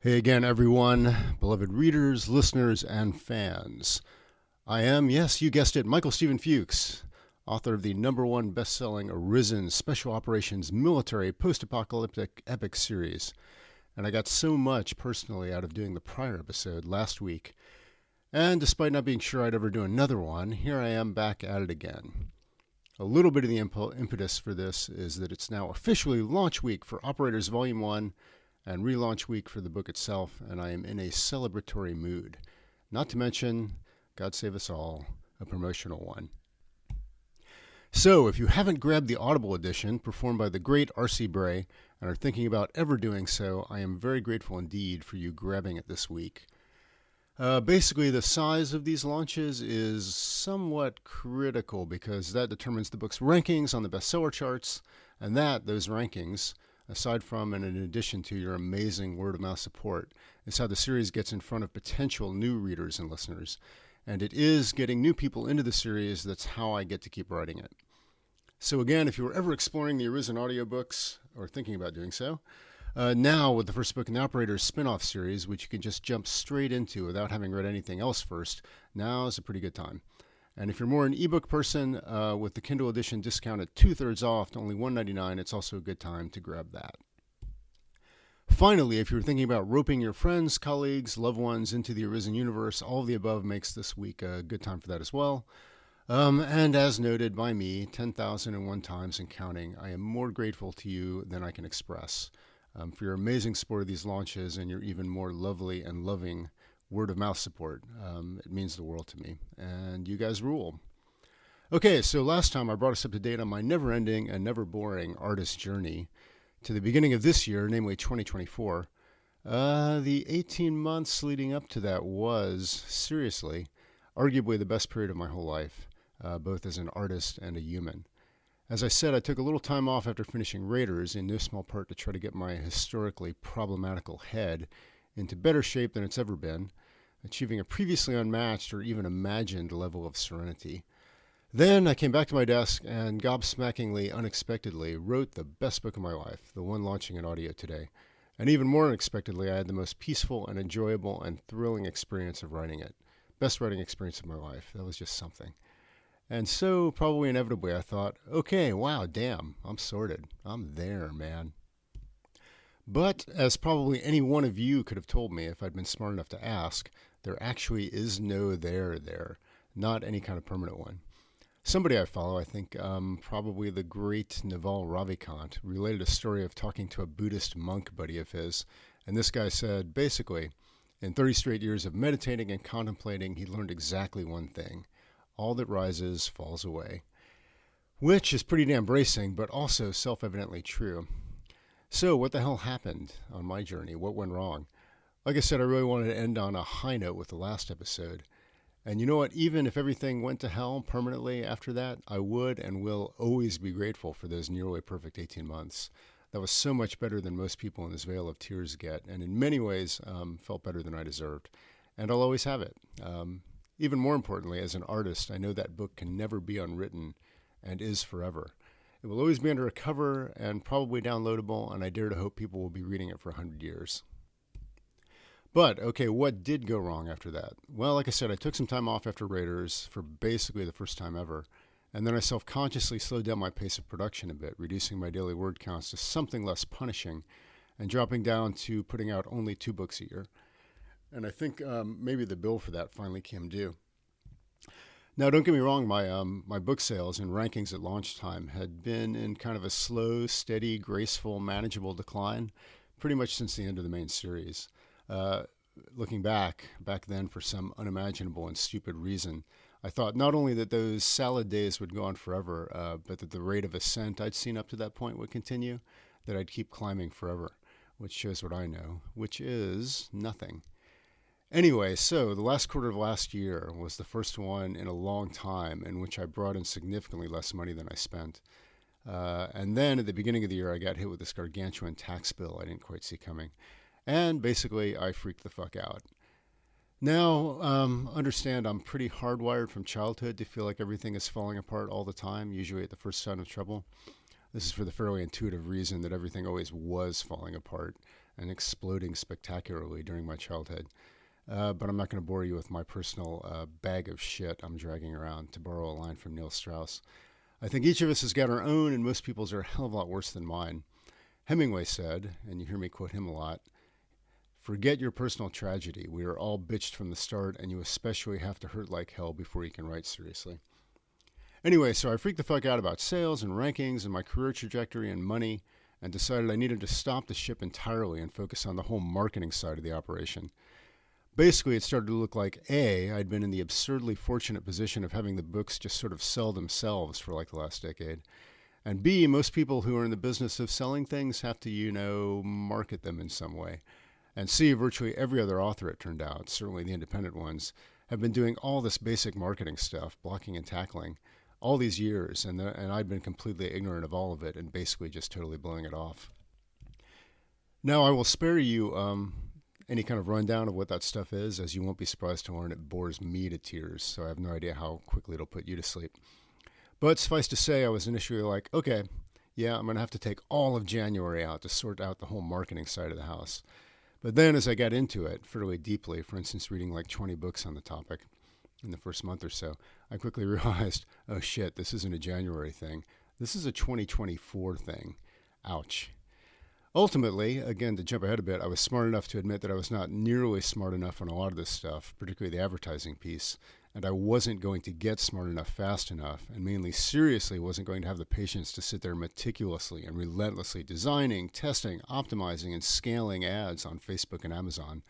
Hey again, everyone, beloved readers, listeners, and fans. I am, yes, you guessed it, Michael Stephen Fuchs, author of the #1 best-selling Arisen Special Operations Military Post-Apocalyptic Epic series. And I got so much personally out of doing the prior episode last week. And despite not being sure I'd ever do another one, here I am back at it again. A little bit of the impetus for this is that it's now officially launch week for Operators Volume 1 and relaunch week for the book itself, and I am in a celebratory mood. Not to mention, God save us all, a promotional one. So, if you haven't grabbed the Audible edition performed by the great R.C. Bray and are thinking about ever doing so, I am very grateful indeed for you grabbing it this week. Basically, the size of these launches is somewhat critical because that determines the book's rankings on the bestseller charts, and those rankings, aside from and in addition to your amazing word-of-mouth support, is how the series gets in front of potential new readers and listeners. And it is getting new people into the series that's how I get to keep writing it. So again, if you were ever exploring the Arisen audiobooks, or thinking about doing so, now with the first book in the Operators spin-off series, which you can just jump straight into without having read anything else first, now is a pretty good time. And if you're more an ebook person, with the Kindle edition discounted 2/3 off to only $1.99, it's also a good time to grab that. Finally, if you're thinking about roping your friends, colleagues, loved ones into the Arisen universe, all of the above makes this week a good time for that as well. And as noted by me 10,001 times and counting, I am more grateful to you than I can express for your amazing support of these launches and your even more lovely and loving word-of-mouth support. It means the world to me, and you guys rule. Okay, so last time I brought us up to date on my never-ending and never-boring artist journey to the beginning of this year, namely 2024. The 18 months leading up to that was, seriously, arguably the best period of my whole life, both as an artist and a human. As I said, I took a little time off after finishing Raiders, in no small part to try to get my historically problematical head into better shape than it's ever been, achieving a previously unmatched or even imagined level of serenity. Then I came back to my desk and gobsmackingly, unexpectedly, wrote the best book of my life, the one launching in audio today. And even more unexpectedly, I had the most peaceful and enjoyable and thrilling experience of writing it. Best writing experience of my life. That was just something. And so, probably inevitably, I thought, okay, wow, damn, I'm sorted. I'm there, man. But, as probably any one of you could have told me if I'd been smart enough to ask, there actually is no there, not any kind of permanent one. Somebody I follow, I think probably the great Naval Ravikant, related a story of talking to a Buddhist monk buddy of his, and this guy said, basically, in 30 straight years of meditating and contemplating, he learned exactly one thing. All that rises falls away. Which is pretty damn bracing, but also self-evidently true. So what the hell happened on my journey? What went wrong? Like I said, I really wanted to end on a high note with the last episode. And you know what? Even if everything went to hell permanently after that, I would and will always be grateful for those nearly perfect 18 months. That was so much better than most people in this vale of tears get, and in many ways felt better than I deserved. And I'll always have it. Even more importantly, as an artist, I know that book can never be unwritten and is forever. It will always be under a cover and probably downloadable, and I dare to hope people will be reading it for 100 years. But, okay, what did go wrong after that? Well, like I said, I took some time off after Raiders for basically the first time ever, and then I self-consciously slowed down my pace of production a bit, reducing my daily word counts to something less punishing and dropping down to putting out only 2 books a year. And I think maybe the bill for that finally came due. Now, don't get me wrong, my book sales and rankings at launch time had been in kind of a slow, steady, graceful, manageable decline pretty much since the end of the main series. Looking back then for some unimaginable and stupid reason, I thought not only that those salad days would go on forever, but that the rate of ascent I'd seen up to that point would continue, that I'd keep climbing forever, which shows what I know, which is nothing. Anyway, so the last quarter of last year was the first one in a long time in which I brought in significantly less money than I spent. And then at the beginning of the year, I got hit with this gargantuan tax bill I didn't quite see coming. And basically, I freaked the fuck out. Now, understand I'm pretty hardwired from childhood to feel like everything is falling apart all the time, usually at the first sign of trouble. This is for the fairly intuitive reason that everything always was falling apart, and exploding spectacularly during my childhood. But I'm not going to bore you with my personal bag of shit I'm dragging around, to borrow a line from Neil Strauss. I think each of us has got our own, and most people's are a hell of a lot worse than mine. Hemingway said, and you hear me quote him a lot, "Forget your personal tragedy. We are all bitched from the start, and you especially have to hurt like hell before you can write seriously." Anyway, so I freaked the fuck out about sales and rankings and my career trajectory and money, and decided I needed to stop the ship entirely and focus on the whole marketing side of the operation. Basically, it started to look like A, I'd been in the absurdly fortunate position of having the books just sort of sell themselves for like the last decade. And B, most people who are in the business of selling things have to, market them in some way. And C, virtually every other author, it turned out, certainly the independent ones, have been doing all this basic marketing stuff, blocking and tackling, all these years. And I'd been completely ignorant of all of it and basically just totally blowing it off. Now, I will spare you any kind of rundown of what that stuff is, as you won't be surprised to learn it bores me to tears, so I have no idea how quickly it'll put you to sleep. But suffice to say, I was initially like, okay, yeah, I'm going to have to take all of January out to sort out the whole marketing side of the house. But then as I got into it fairly deeply, for instance, reading like 20 books on the topic in the first month or so, I quickly realized, oh shit, this isn't a January thing. This is a 2024 thing. Ouch. Ultimately, again, to jump ahead a bit, I was smart enough to admit that I was not nearly smart enough on a lot of this stuff, particularly the advertising piece, and I wasn't going to get smart enough fast enough, and mainly seriously wasn't going to have the patience to sit there meticulously and relentlessly designing, testing, optimizing, and scaling ads on Facebook and Amazon,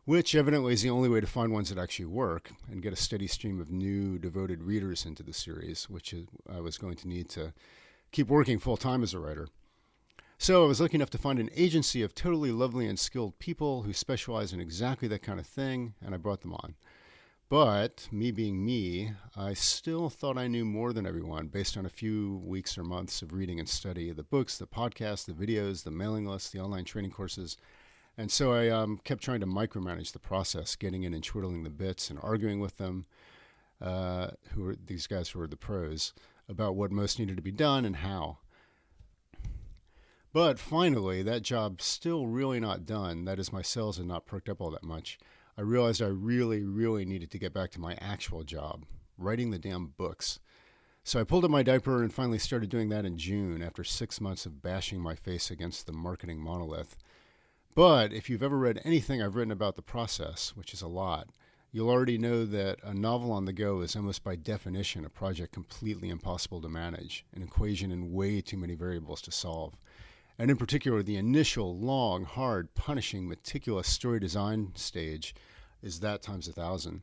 which evidently is the only way to find ones that actually work and get a steady stream of new, devoted readers into the series, which I was going to need to keep working full-time as a writer. So I was lucky enough to find an agency of totally lovely and skilled people who specialize in exactly that kind of thing, and I brought them on. But, me being me, I still thought I knew more than everyone based on a few weeks or months of reading and study, the books, the podcasts, the videos, the mailing lists, the online training courses. And so I kept trying to micromanage the process, getting in and twiddling the bits and arguing with them, these guys who are the pros, about what most needed to be done and how. But finally, that job still really not done. That is, my sales had not perked up all that much. I realized I really, really needed to get back to my actual job, writing the damn books. So I pulled up my diaper and finally started doing that in June after 6 months of bashing my face against the marketing monolith. But if you've ever read anything I've written about the process, which is a lot, you'll already know that a novel on the go is almost by definition a project completely impossible to manage, an equation in way too many variables to solve. And in particular, the initial, long, hard, punishing, meticulous story design stage is that times 1,000.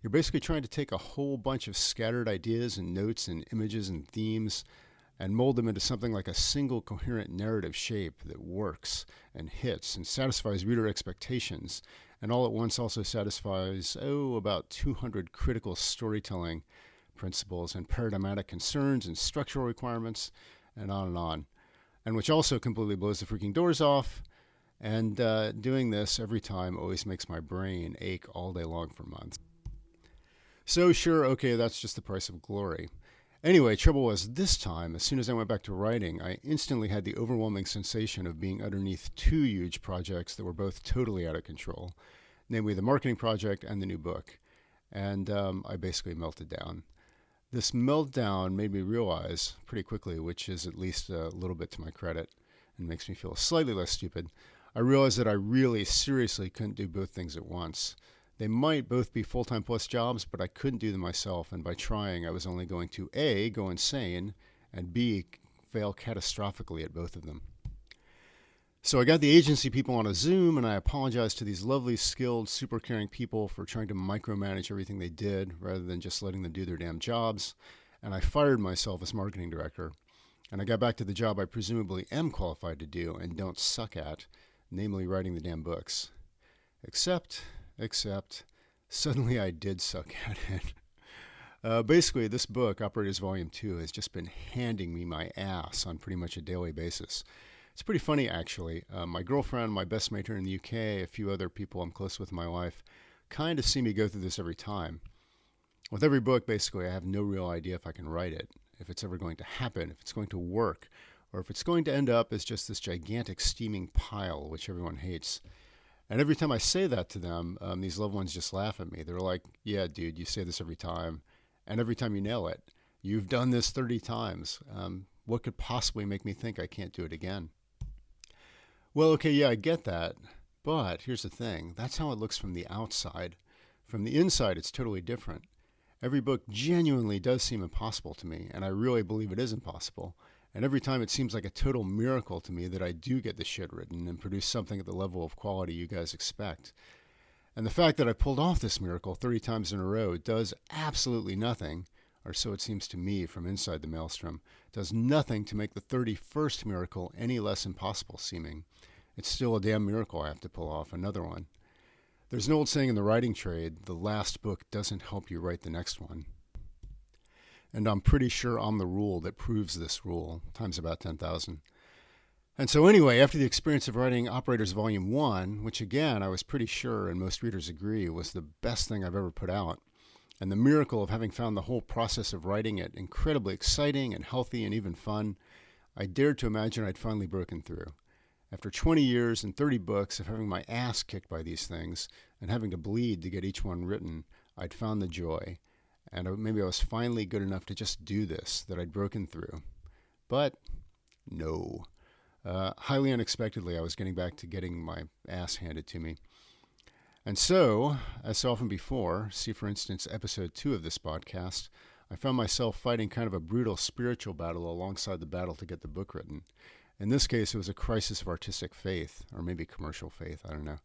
You're basically trying to take a whole bunch of scattered ideas and notes and images and themes and mold them into something like a single coherent narrative shape that works and hits and satisfies reader expectations, and all at once also satisfies, about 200 critical storytelling principles and paradigmatic concerns and structural requirements, and on and on. And which also completely blows the freaking doors off. And doing this every time always makes my brain ache all day long for months. So sure, okay, that's just the price of glory. Anyway, trouble was this time, as soon as I went back to writing, I instantly had the overwhelming sensation of being underneath two huge projects that were both totally out of control, namely the marketing project and the new book. And I basically melted down. This meltdown made me realize pretty quickly, which is at least a little bit to my credit and makes me feel slightly less stupid. I realized that I really seriously couldn't do both things at once. They might both be full-time plus jobs, but I couldn't do them myself, and by trying, I was only going to A, go insane, and B, fail catastrophically at both of them. So I got the agency people on a Zoom, and I apologized to these lovely, skilled, super caring people for trying to micromanage everything they did rather than just letting them do their damn jobs. And I fired myself as marketing director. And I got back to the job I presumably am qualified to do and don't suck at, namely writing the damn books. Except, suddenly I did suck at it. Basically, this book, Operators Volume 2, has just been handing me my ass on pretty much a daily basis. It's pretty funny, actually. My girlfriend, my best mate here in the UK, a few other people I'm close with in my life, kind of see me go through this every time. With every book, basically, I have no real idea if I can write it, if it's ever going to happen, if it's going to work, or if it's going to end up as just this gigantic steaming pile, which everyone hates. And every time I say that to them, these loved ones just laugh at me. They're like, yeah, dude, you say this every time. And every time you nail it. You've done this 30 times. What could possibly make me think I can't do it again? Well, okay, yeah, I get that. But here's the thing. That's how it looks from the outside. From the inside, it's totally different. Every book genuinely does seem impossible to me, and I really believe it is impossible. And every time it seems like a total miracle to me that I do get the shit written and produce something at the level of quality you guys expect. And the fact that I pulled off this miracle 30 times in a row does absolutely nothing, or so it seems to me from inside the maelstrom, does nothing to make the 31st miracle any less impossible seeming. It's still a damn miracle I have to pull off another one. There's an old saying in the writing trade, the last book doesn't help you write the next one. And I'm pretty sure I'm the rule that proves this rule, times about 10,000. And so anyway, after the experience of writing Operators Volume 1, which again, I was pretty sure, and most readers agree, was the best thing I've ever put out, and the miracle of having found the whole process of writing it incredibly exciting and healthy and even fun, I dared to imagine I'd finally broken through. After 20 years and 30 books of having my ass kicked by these things and having to bleed to get each one written, I'd found the joy. And maybe I was finally good enough to just do this, that I'd broken through. But no. Highly unexpectedly, I was getting back to getting my ass handed to me. And so, as so often before, see for instance episode 2 of this podcast, I found myself fighting kind of a brutal spiritual battle alongside the battle to get the book written. In this case, it was a crisis of artistic faith, or maybe commercial faith, I don't know.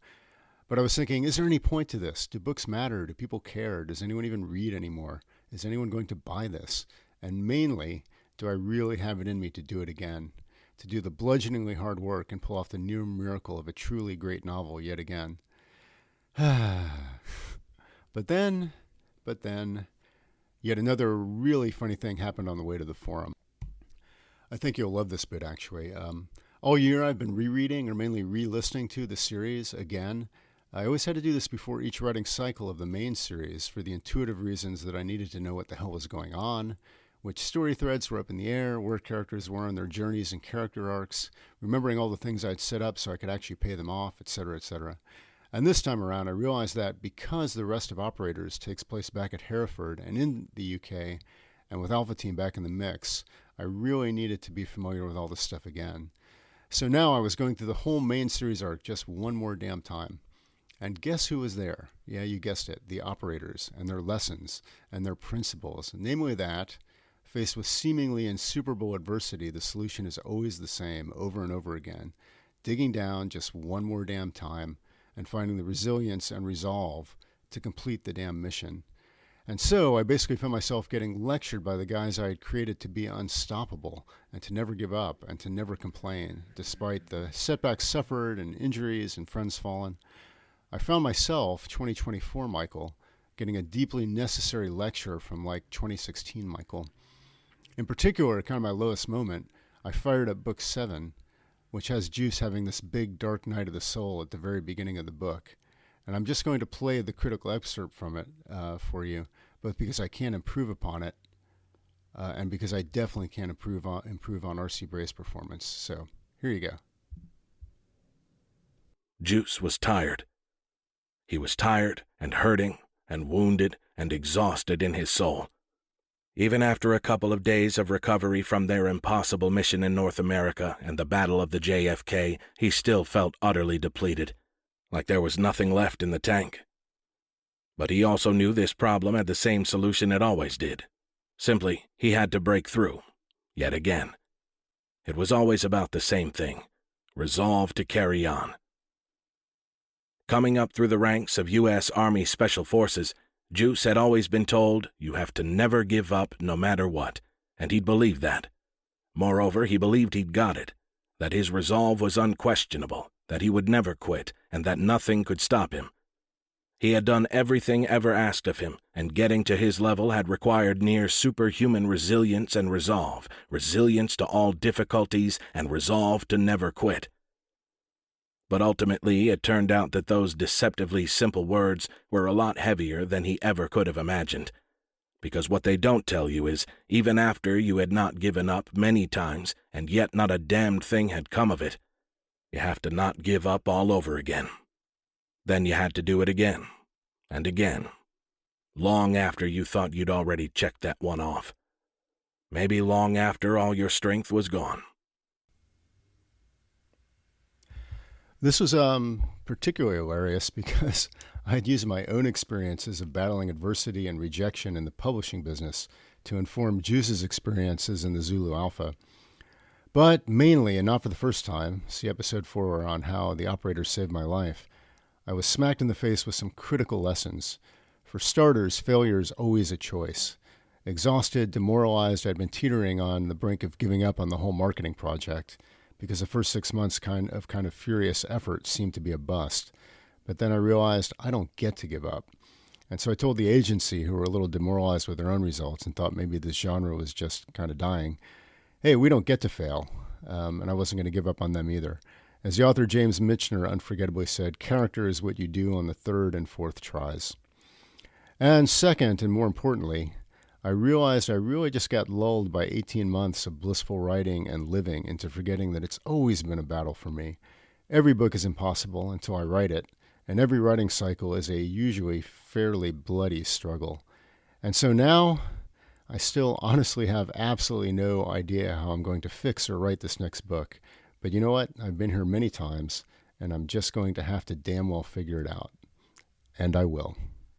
But I was thinking, is there any point to this? Do books matter? Do people care? Does anyone even read anymore? Is anyone going to buy this? And mainly, do I really have it in me to do it again? To do the bludgeoningly hard work and pull off the near miracle of a truly great novel yet again? But then, yet another really funny thing happened on the way to the forum. I think you'll love this bit, actually. All year I've been rereading, or mainly re-listening to, the series again. I always had to do this before each writing cycle of the main series for the intuitive reasons that I needed to know what the hell was going on, which story threads were up in the air, where characters were on their journeys and character arcs, remembering all the things I'd set up so I could actually pay them off, etc., etc. And this time around, I realized that because the rest of Operators takes place back at Hereford and in the UK, and with Alpha Team back in the mix, I really needed to be familiar with all this stuff again. So now I was going through the whole main series arc just one more damn time. And guess who was there? Yeah, you guessed it, the Operators, and their lessons, and their principles. Namely that, faced with seemingly insuperable adversity, the solution is always the same, over and over again. Digging down just one more damn time, and finding the resilience and resolve to complete the damn mission. And so I basically found myself getting lectured by the guys I had created to be unstoppable and to never give up and to never complain, despite the setbacks suffered and injuries and friends fallen. I found myself, 2024 Michael, getting a deeply necessary lecture from like 2016 Michael. In particular, at kind of my lowest moment, I fired up book 7, which has Juice having this big dark night of the soul at the very beginning of the book. And I'm just going to play the critical excerpt from it for you, both because I can't improve upon it and because I definitely can't improve on R.C. Bray's performance. So here you go. Juice was tired. He was tired and hurting and wounded and exhausted in his soul. Even after a couple of days of recovery from their impossible mission in North America and the Battle of the JFK, he still felt utterly depleted, like there was nothing left in the tank. But he also knew this problem had the same solution it always did. Simply, he had to break through, yet again. It was always about the same thing, resolve to carry on. Coming up through the ranks of U.S. Army Special Forces, Juice had always been told, you have to never give up no matter what, and he'd believed that. Moreover, he believed he'd got it, that his resolve was unquestionable, that he would never quit, and that nothing could stop him. He had done everything ever asked of him, and getting to his level had required near superhuman resilience and resolve, resilience to all difficulties, and resolve to never quit. But ultimately it turned out that those deceptively simple words were a lot heavier than he ever could have imagined. Because what they don't tell you is, even after you had not given up many times, and yet not a damned thing had come of it, you have to not give up all over again. Then you had to do it again, and again, long after you thought you'd already checked that one off. Maybe long after all your strength was gone. This was particularly hilarious because I had used my own experiences of battling adversity and rejection in the publishing business to inform Juice's experiences in the Zulu Alpha. But mainly, and not for the first time, see episode 4 on how the operator saved my life, I was smacked in the face with some critical lessons. For starters, failure is always a choice. Exhausted, demoralized, I'd been teetering on the brink of giving up on the whole marketing project because the first 6 months kind of furious effort seemed to be a bust. But then I realized I don't get to give up. And so I told the agency, who were a little demoralized with their own results and thought maybe this genre was just kind of dying, hey, we don't get to fail. And I wasn't going to give up on them either. As the author James Michener unforgettably said, character is what you do on the third and fourth tries. And second, and more importantly, I realized I really just got lulled by 18 months of blissful writing and living into forgetting that it's always been a battle for me. Every book is impossible until I write it, and every writing cycle is a usually fairly bloody struggle. And so now, I still honestly have absolutely no idea how I'm going to fix or write this next book. But you know what? I've been here many times, and I'm just going to have to damn well figure it out. And I will.